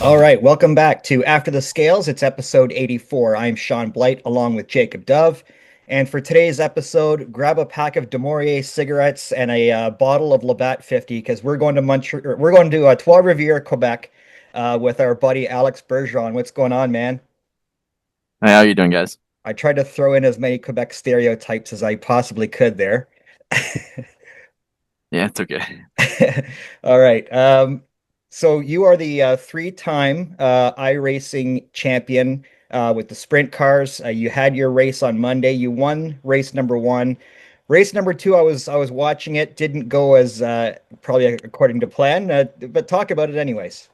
All right, welcome back to After the Scales. It's episode 84. I'm Shaun Blight along with Jacob Dove. And for today's episode, grab a pack of Demorier cigarettes and a bottle of Labatt 50 because we're going to Trois Rivières, Quebec, with our buddy Alex Bergeron. What's going on, man? Hey, how you doing, guys? I tried to throw in as many Quebec stereotypes as I possibly could there. Yeah, it's okay. All right. So you are the three-time iRacing champion with the sprint cars. You had your race on Monday. You won race number one. Race number two, I was watching it. Didn't go as probably according to plan, but talk about it anyways.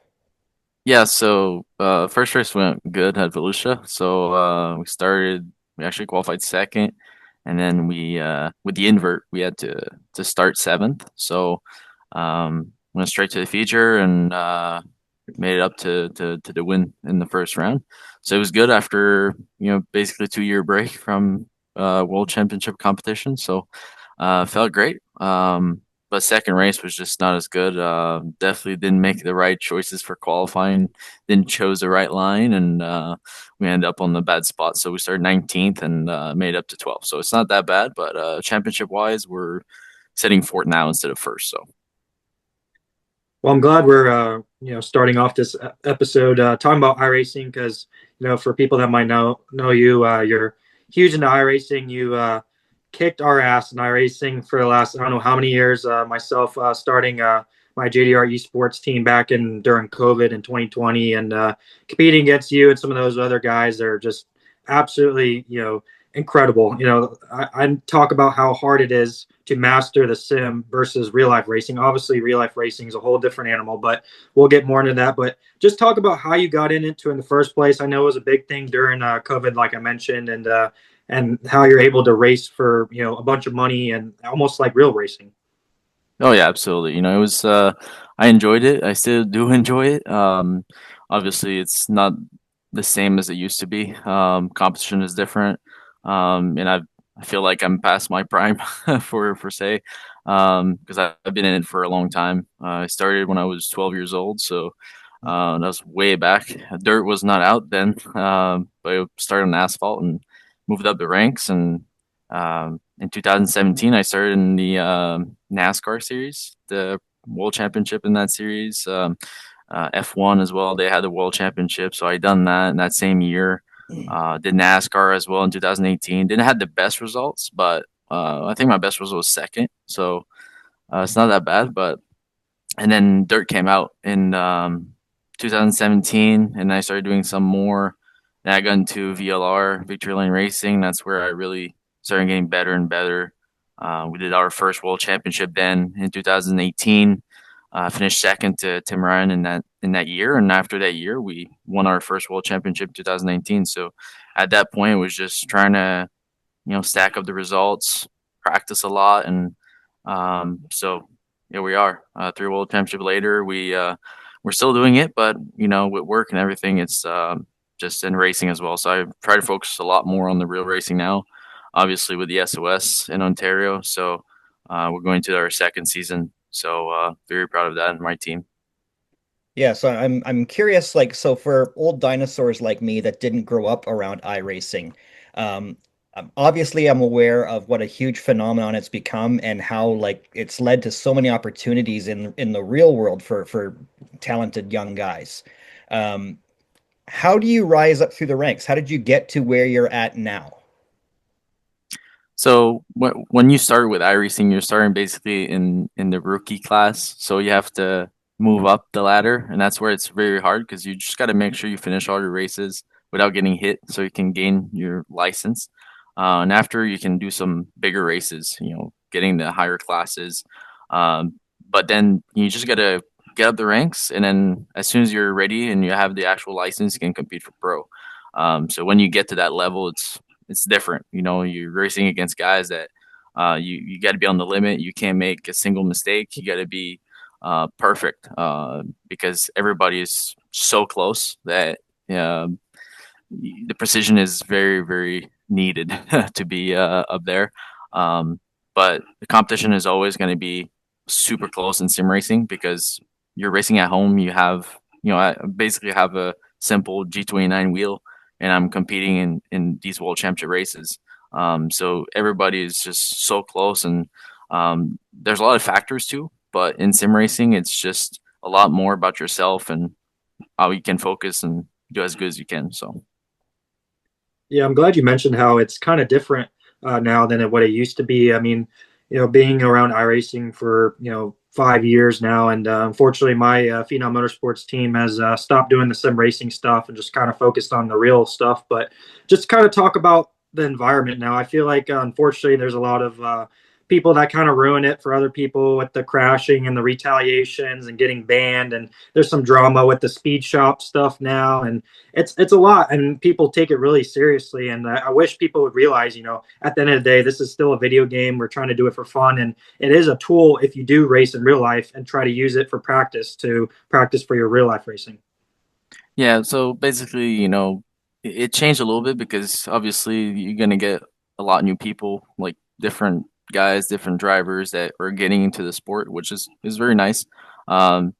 Yeah, so first race went good at Volusia. So we actually qualified second, and then we with the invert we had to start seventh. So went straight to the feature and made it up to the win in the first round. So it was good after basically 2 year break from World Championship competition. So felt great. But second race was just not as good. Definitely didn't make the right choices for qualifying. Didn't chose the right line, and we ended up on the bad spot. So we started 19th and made up to 12th. So it's not that bad, but championship wise, we're sitting fourth now instead of first. So Well, I'm glad we're starting off this episode talking about iRacing because for people that might know you, you're huge into iRacing. You kicked our ass in iRacing for the last I don't know how many years. Myself starting my JDR esports team back in during COVID in 2020 and competing against you and some of those other guys that are just absolutely incredible. I talk about how hard it is to master the sim versus real life racing. Obviously, real life racing is a whole different animal, but we'll get more into that. But just talk about how you got into it in the first place. I know it was a big thing during COVID, like I mentioned, and how you're able to race for a bunch of money and almost like real racing. oh yeah, absolutely. It was I enjoyed it. I still do enjoy it. Obviously, it's not the same as it used to be. Competition is different, and I feel like I'm past my prime for say, because I've been in it for a long time. I started when I was 12 years old, so that was way back. Dirt was not out then, but I started on asphalt and moved up the ranks. And in 2017, I started in the NASCAR series, the World Championship in that series. F1 as well. They had the World Championship, so I done that in that same year. Did NASCAR as well in 2018. Didn't have the best results, but I think my best result was second, so it's not that bad. But and then Dirt came out in 2017, and I started doing some more. Then I got into VLR, Victory Lane Racing. That's where I really started getting better and better. We did our first World Championship then in 2018. Finished second to Tim Ryan in that year, and after that year, we won our first World Championship in 2019. So at that point, it was just trying to stack up the results, practice a lot, and so here we are. 3 World Championship later, we're still doing it, but with work and everything, it's just in racing as well. So I try to focus a lot more on the real racing now, obviously with the SOS in Ontario. So we're going to our second season. So very proud of that and my team. Yeah, so I'm curious, like, so for old dinosaurs like me that didn't grow up around iRacing, um, obviously I'm aware of what a huge phenomenon it's become and how like it's led to so many opportunities in the real world for talented young guys. Um, how do you rise up through the ranks? How did you get to where you're at now? So when you start with iRacing, you're starting basically in the rookie class. So you have to move up the ladder, and that's where it's very hard because you just got to make sure you finish all your races without getting hit, so you can gain your license. And after you can do some bigger races, getting the higher classes. But then you just got to get up the ranks, and then as soon as you're ready and you have the actual license, you can compete for pro. So when you get to that level, it's different. You're racing against guys that you got to be on the limit. You can't make a single mistake. You got to be perfect because everybody is so close that the precision is very, very needed to be up there. But the competition is always going to be super close in sim racing because you're racing at home. You have I basically have a simple G29 wheel, and I'm competing in these world championship races. So everybody is just so close, and there's a lot of factors too. But in sim racing, it's just a lot more about yourself and how you can focus and do as good as you can. So. Yeah, I'm glad you mentioned how it's kind of different now than what it used to be. I mean, being around iRacing for 5 years now, and unfortunately, my Phenom Motorsports team has stopped doing the sim racing stuff and just kind of focused on the real stuff. But just kind of talk about the environment now. I feel like unfortunately, there's a lot of people that kind of ruin it for other people with the crashing and the retaliations and getting banned. And there's some drama with the speed shop stuff now, and it's a lot, and people take it really seriously. And I wish people would realize, at the end of the day, this is still a video game. We're trying to do it for fun, and it is a tool if you do race in real life and try to use it for practice to practice for your real life racing. Yeah, so basically, it changed a little bit because obviously you're gonna get a lot of new people, like different guys, different drivers that are getting into the sport, which is very nice. But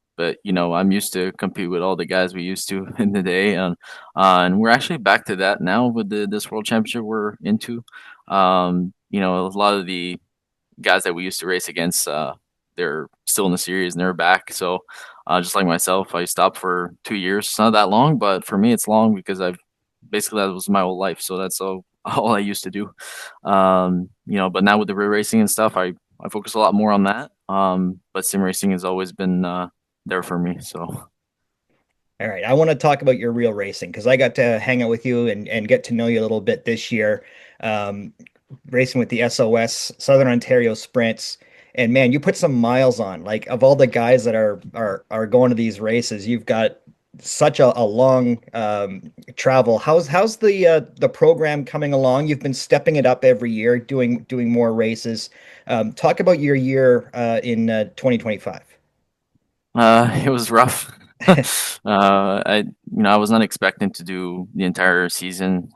I'm used to compete with all the guys we used to in the day, and we're actually back to that now with this world championship we're into. A lot of the guys that we used to race against, they're still in the series and they're back. So, just like myself, I stopped for 2 years. It's not that long, but for me, it's long because I've basically that was my whole life. So that's all I used to do. But now with the real racing and stuff, I focus a lot more on that. But sim racing has always been there for me. So. All right, I want to talk about your real racing because I got to hang out with you and get to know you a little bit this year, um, racing with the SOS Southern Ontario Sprints. And man, you put some miles on. Like of all the guys that are going to these races, you've got such a long travel. How's the program coming along? You've been stepping it up every year, doing more races. Talk about your year in 2025. It was rough. I was not expecting to do the entire season.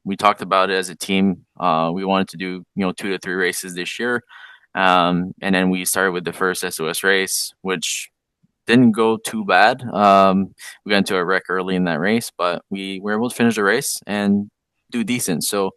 We talked about it as a team. We wanted to do, 2 to 3 races this year. And then we started with the first SOS race, which didn't go too bad. We got into a wreck early in that race, but we were able to finish the race and do decent. So,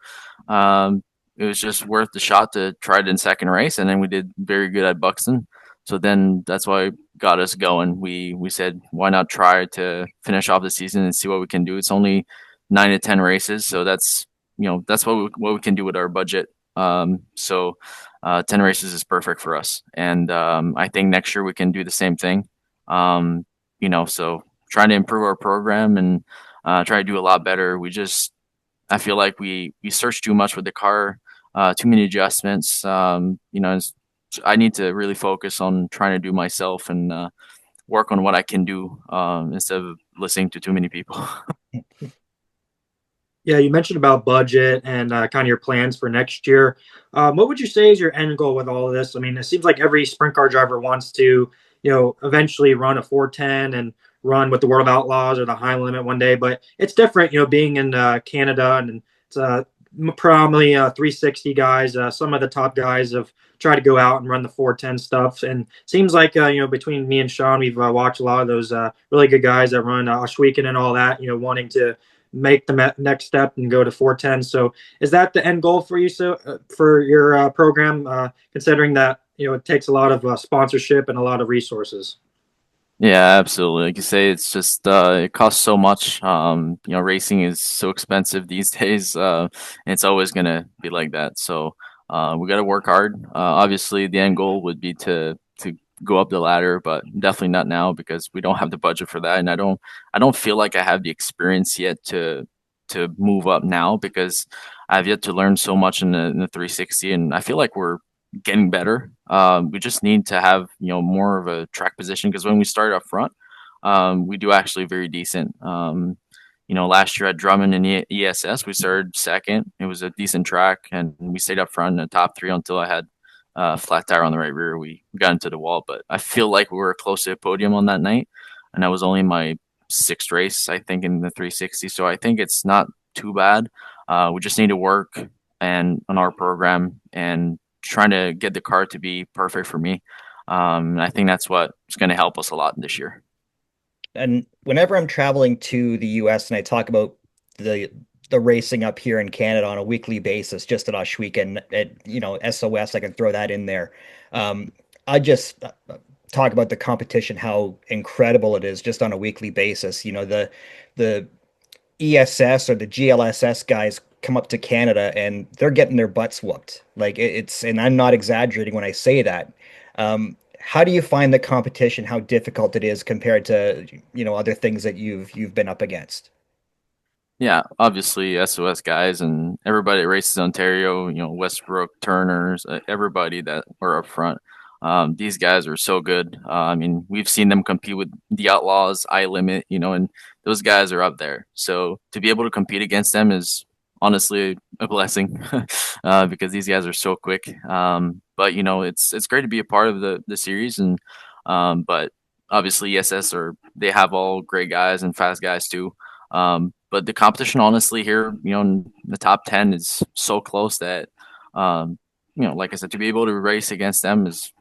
it was just worth the shot to try it in second race, and then we did very good at Buxton. So then that's why got us going. We said why not try to finish off the season and see what we can do. It's only 9 to 10 races, so that's what we can do with our budget. So 10 races is perfect for us, and I think next year we can do the same thing. So trying to improve our program and try to do a lot better. I feel like we search too much with the car, too many adjustments. I need to really focus on trying to do myself and work on what I can do instead of listening to too many people. Yeah, you mentioned about budget and kind of your plans for next year. What would you say is your end goal with all of this? I mean, it seems like every sprint car driver wants to, eventually run a 410 and run with the World Outlaws or the High Limit one day. But it's different, being in Canada, and it's predominantly 360 guys. Some of the top guys have tried to go out and run the 410 stuff. And seems like, between me and Shaun, we've watched a lot of those really good guys that run Ashweekend and all that, wanting to make the next step and go to 410. So is that the end goal for you? So for your program, considering that, it takes a lot of sponsorship and a lot of resources. Yeah, absolutely. Like you say, it's just it costs so much. Racing is so expensive these days. And it's always gonna be like that. So we got to work hard. Obviously, the end goal would be to go up the ladder, but definitely not now because we don't have the budget for that, and I don't feel like I have the experience yet to move up now because I've yet to learn so much in the 360, and I feel like we're getting better. We just need to have more of a track position because when we started up front, we do actually very decent. Last year at Drummond and ESS, we started second. It was a decent track, and we stayed up front in the top three until I had flat tire on the right rear. We got into the wall, but I feel like we were close to the podium on that night, and that was only my sixth race, I think, in the 360. So I think it's not too bad. We just need to work and on our program and trying to get the car to be perfect for me. I think that's what's going to help us a lot this year. and whenever I'm traveling to the US and I talk about the the racing up here in Canada on a weekly basis, just at Oshweek and at SOS, I can throw that in there. I just talk about the competition, how incredible it is just on a weekly basis. The ESS or the GLSS guys come up to Canada and they're getting their butts whooped. Like it's, and I'm not exaggerating when I say that. How do you find the competition, how difficult it is compared to, other things that you've been up against? Yeah, obviously SOS guys and everybody that races Ontario, Westbrook, Turners, everybody that were up front. These guys are so good. I mean, we've seen them compete with the Outlaws, I Limit, and those guys are up there. So to be able to compete against them is honestly a blessing because these guys are so quick. But it's great to be a part of the series but obviously ESS they have all great guys and fast guys too. But the competition, honestly, here, in the top 10 is so close that, like I said, to be able to race against them is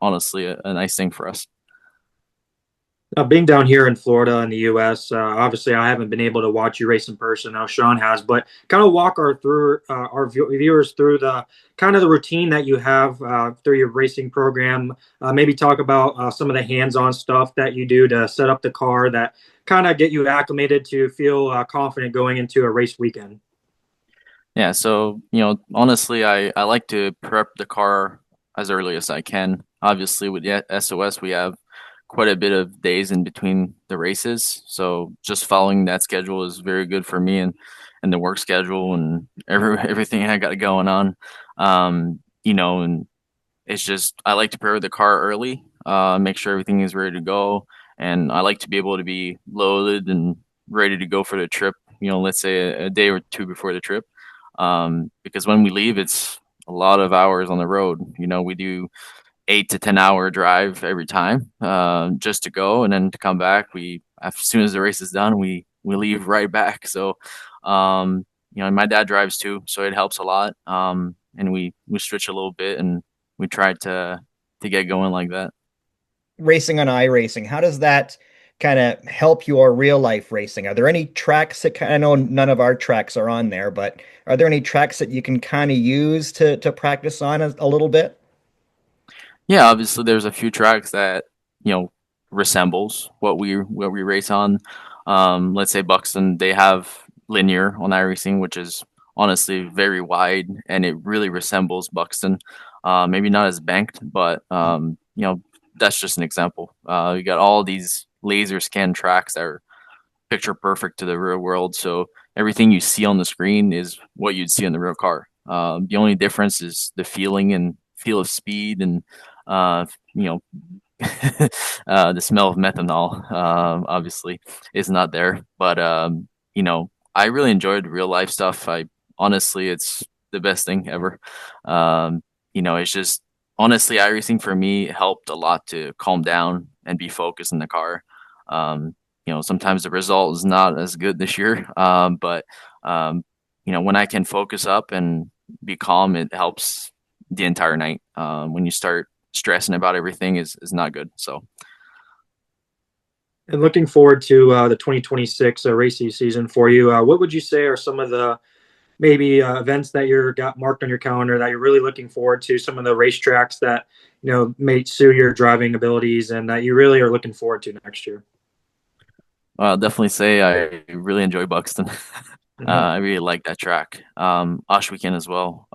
honestly a nice thing for us. Being down here in Florida in the U.S., obviously I haven't been able to watch you race in person. Now Shaun has, but kind of walk our viewers through the kind of the routine that you have through your racing program. Maybe talk about some of the hands-on stuff that you do to set up the car that kind of get you acclimated to feel confident going into a race weekend. Yeah, so, honestly, I like to prep the car as early as I can. Obviously, with the SOS, we have quite a bit of days in between the races. So just following that schedule is very good for me and the work schedule and everything I got going on. And it's just I like to prepare the car early, make sure everything is ready to go, and I like to be able to be loaded and ready to go for the trip. Let's say a day or two before the trip, because when we leave, it's a lot of hours on the road. We do 8 to 10 hour drive every time, just to go and then to come back. As soon as the race is done, we leave right back. So, and my dad drives too, so it helps a lot. And we switch a little bit and we try to get going like that. Racing on iRacing, how does that kind of help your real life racing? Are there any tracks that I know none of our tracks are on there, but are there any tracks that you can kind of use to practice on a little bit? Yeah, obviously there's a few tracks that resembles what we race on. Let's say Buxton, they have linear on iRacing, which is honestly very wide, and it really resembles Buxton. Maybe not as banked, but that's just an example. You got all these laser scan tracks that are picture perfect to the real world, so everything you see on the screen is what you'd see in the real car. The only difference is the feeling and feel of speed and uh, you know the smell of methanol, obviously, is not there. But I really enjoyed real life stuff. I honestly, it's the best thing ever. It's just honestly, iRacing for me helped a lot to calm down and be focused in the car. Sometimes the result is not as good this year, but when I can focus up and be calm, it helps the entire night. When you start stressing about everything is not good. So And looking forward to the 2026 racing season for you, what would you say are some of the maybe events that you're got marked on your calendar that you're really looking forward to? Some of the racetracks that may suit your driving abilities and that you really are looking forward to next year. I'll definitely say I really enjoy Buxton. Mm-hmm. I really like that track. Osh Weekend as well.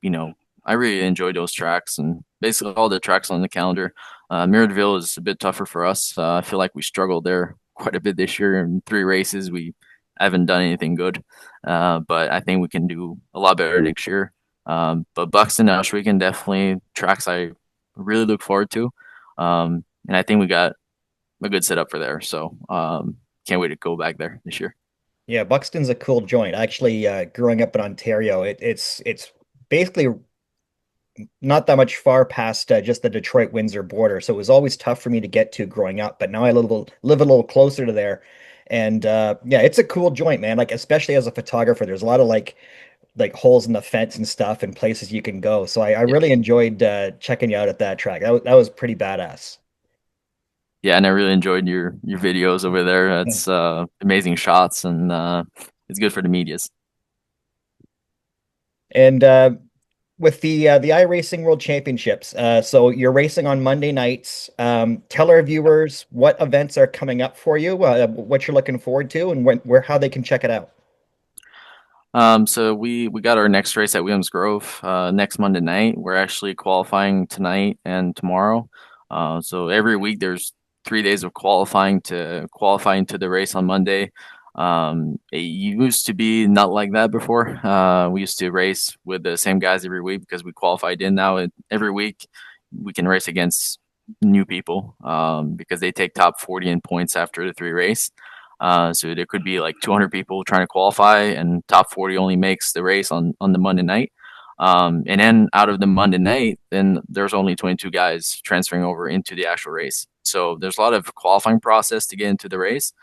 You know, I really enjoy those tracks and basically all the tracks on the calendar. Mirrodville is a bit tougher for us. I feel like we struggled there quite a bit this year. In 3 races, we haven't done anything good. But I think we can do a lot better next year. But Buxton and Osh Weekend definitely tracks I really look forward to. And I think we got a good setup for there. So can't wait to go back there this year. Yeah, Buxton's a cool joint. Actually, growing up in Ontario, it's basically not that much far past just the Detroit-Windsor border. So it was always tough for me to get to growing up, but now I live a little closer to there. And yeah, it's a cool joint, man. Like especially as a photographer, there's a lot of like holes in the fence and stuff and places you can go. So I Yeah. really enjoyed checking you out at that track. That was pretty badass. Yeah, and I really enjoyed your videos over there. It's amazing shots, and it's good for the medias. And with the iRacing World Championships, so you're racing on Monday nights. Tell our viewers what events are coming up for you, what you're looking forward to, and how they can check it out. So we got our next race at Williams Grove next Monday night. We're actually qualifying tonight and tomorrow. So every week there's 3 days of qualifying to the race on Monday. It used to be not like that before. We used to race with the same guys every week because we qualified in. Every week we can race against new people because they take top 40 in points after the three race. So there could be like 200 people trying to qualify, and top 40 only makes the race on the Monday night. And then out of the Monday night, then there's only 22 guys transferring over into the actual race. So there's a lot of qualifying process to get into the race.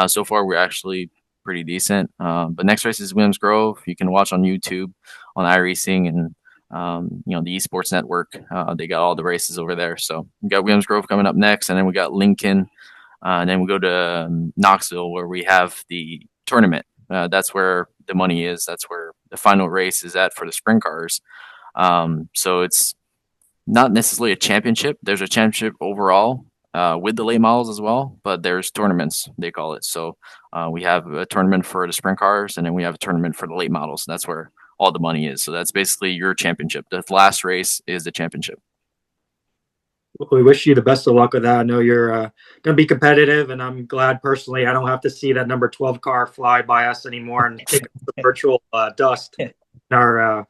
So far, we're actually pretty decent. But next race is Williams Grove. You can watch on YouTube on iRacing and the Esports Network. They got all the races over there. So we got Williams Grove coming up next, and then we got Lincoln. And then we go to Knoxville where we have the tournament. That's where the money is. That's where the final race is at for the sprint cars. So it's not necessarily a championship. There's a championship overall with the late models as well, but there's tournaments, they call it. So we have a tournament for the sprint cars, and then we have a tournament for the late models. That's where all the money is. So that's basically your championship. The last race is the championship. We wish you the best of luck with that. I know you're going to be competitive, and I'm glad personally I don't have to see that number 12 car fly by us anymore and kick up the virtual dust in our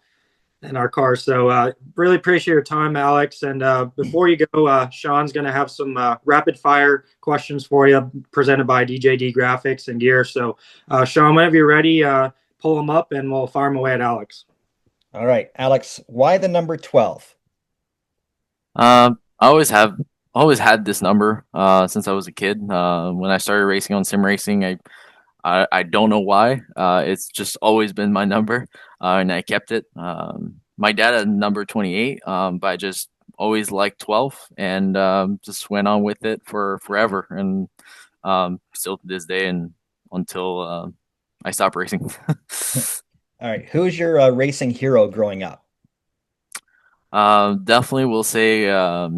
cars. So really appreciate your time, Alex. And before you go, Shaun's going to have some rapid fire questions for you presented by DJD Graphics and Gear. So Shaun, whenever you're ready, pull them up and we'll fire them away at Alex. All right, Alex, why the number 12? I always had this number since I was a kid. When I started racing on SimRacing, I don't know why. It's just always been my number, and I kept it. My dad had number 28, but I just always liked 12, and just went on with it for forever, and still to this day, and until I stopped racing. All right, who's your racing hero growing up? Definitely will say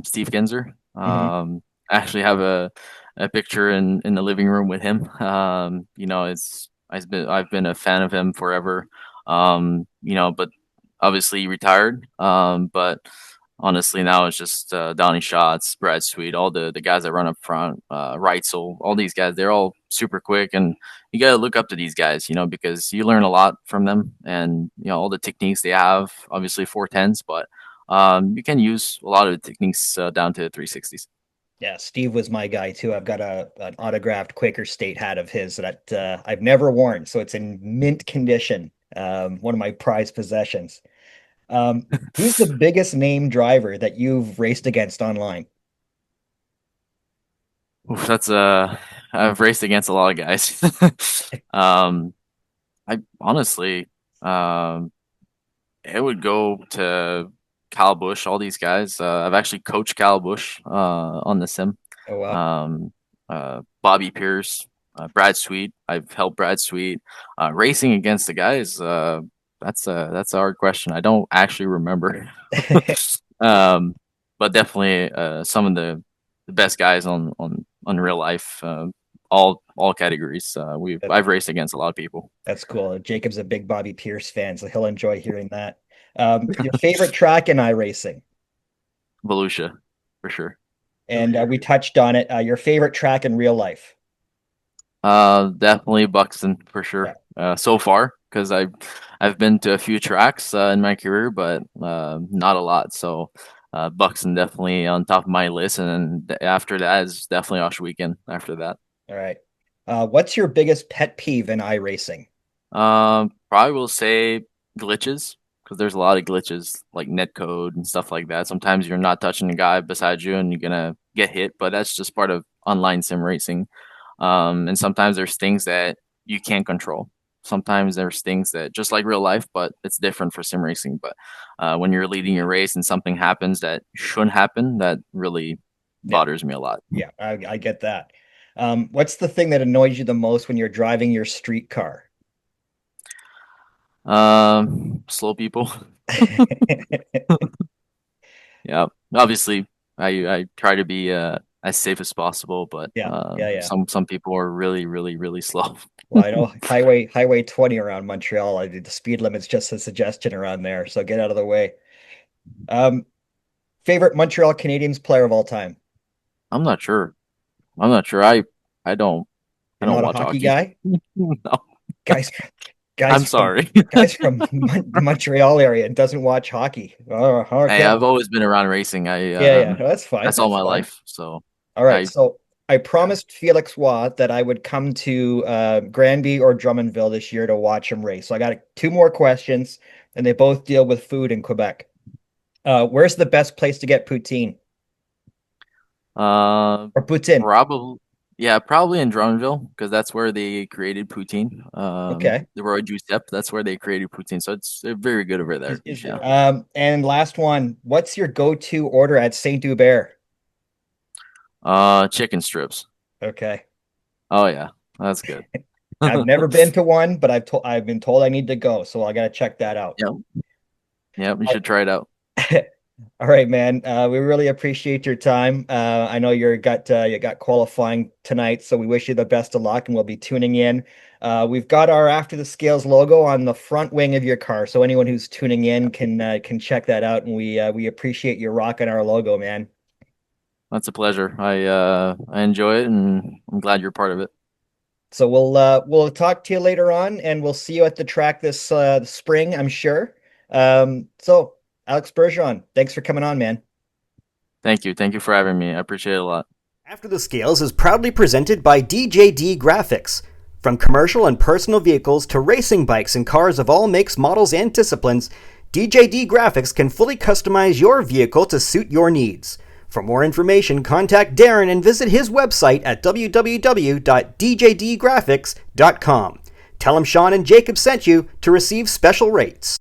Steve Kinzer. Hmm. Actually have a picture in the living room with him. It's I've been a fan of him forever. But obviously he retired. But honestly now it's just Donnie Schatz, Brad Sweet, all the guys that run up front, Reitzel, all these guys. They're all super quick, and you gotta look up to these guys, because you learn a lot from them, and all the techniques they have. Obviously 410s, but you can use a lot of the techniques down to 360s. Yeah, Steve was my guy too. I've got an autographed Quaker State hat of his that I've never worn, so it's in mint condition. One of my prized possessions. Um, who's the biggest name driver that you've raced against online? Oof, I've raced against a lot of guys. um, I honestly, um, it would go to Kyle Busch, all these guys. I've actually coached Kyle Busch on the sim. Oh wow. Um, Bobby Pierce, Brad Sweet. I've helped Brad Sweet. Racing against the guys. That's a hard question. I don't actually remember. um, but definitely some of the best guys on real life. All categories. I've raced against a lot of people. That's cool. Jacob's a big Bobby Pierce fan, so he'll enjoy hearing that. Your favorite track in iRacing? Volusia, for sure. And we touched on it. Your favorite track in real life? Definitely Buxton for Yeah. sure. So far, because I've been to a few tracks in my career, but not a lot. So Buxton definitely on top of my list, and then after that is definitely Osh Weekend. After that, All right. What's your biggest pet peeve in iRacing? probably will say glitches because there's a lot of glitches like netcode and stuff like that. Sometimes you're not touching the guy beside you and you're gonna get hit, but that's just part of online sim racing. And sometimes there's things that you can't control. Sometimes there's things that just like real life, but it's different for sim racing. But when you're leading your race and something happens that shouldn't happen, that really Yeah, bothers me a lot. yeah, I get that. What's the thing that annoys you the most when you're driving your street car? Slow people. Yeah, obviously, I try to be as safe as possible, but Yeah, yeah, yeah. some people are really, really, really slow. Well, I know Highway 20 around Montreal. The speed limit's just a suggestion around there, so get out of the way. Um, Favorite Montreal Canadiens player of all time? I'm not sure. I'm not sure. I don't I You're don't not a watch hockey hockey. guy? No, Guys, guys I'm from sorry. guys from Montreal area and doesn't watch hockey. Oh, Hey, okay. I've always been around racing. I Yeah, yeah. No, that's fine. that's all That's my fine. life. So All right. I So I yeah. promised Felix Watt that I would come to Granby or Drummondville this year to watch him race. So I got two more questions, and they both deal with food in Quebec. Where's the best place to get poutine Uh, or poutine? probably yeah, probably in Drummondville because that's where they created poutine. Okay. The Roy Giuseppe, that's where they created poutine. So it's very good over there. Is Yeah. and last one, what's your go-to order at Saint Hubert? Chicken strips. Okay. Oh yeah, that's good. I've never been to one, but I've been told I need to go, so I gotta check that out. Yep. Yep, you should try it out. All right, man. We really appreciate your time. I know you got qualifying tonight, so we wish you the best of luck, and we'll be tuning in. We've got our After the Scales logo on the front wing of your car, so anyone who's tuning in can check that out, and we appreciate you rocking our logo, man. That's a pleasure. I enjoy it and I'm glad you're part of it. So we'll talk to you later on, and we'll see you at the track this spring, I'm sure. So Alex Bergeron, thanks for coming on, man. Thank you. Thank you for having me. I appreciate it a lot. After the Scales is proudly presented by DJD Graphics. From commercial and personal vehicles to racing bikes and cars of all makes, models, and disciplines, DJD Graphics can fully customize your vehicle to suit your needs. For more information, contact Darren and visit his website at www.djdgraphics.com. Tell him Shaun and Jacob sent you to receive special rates.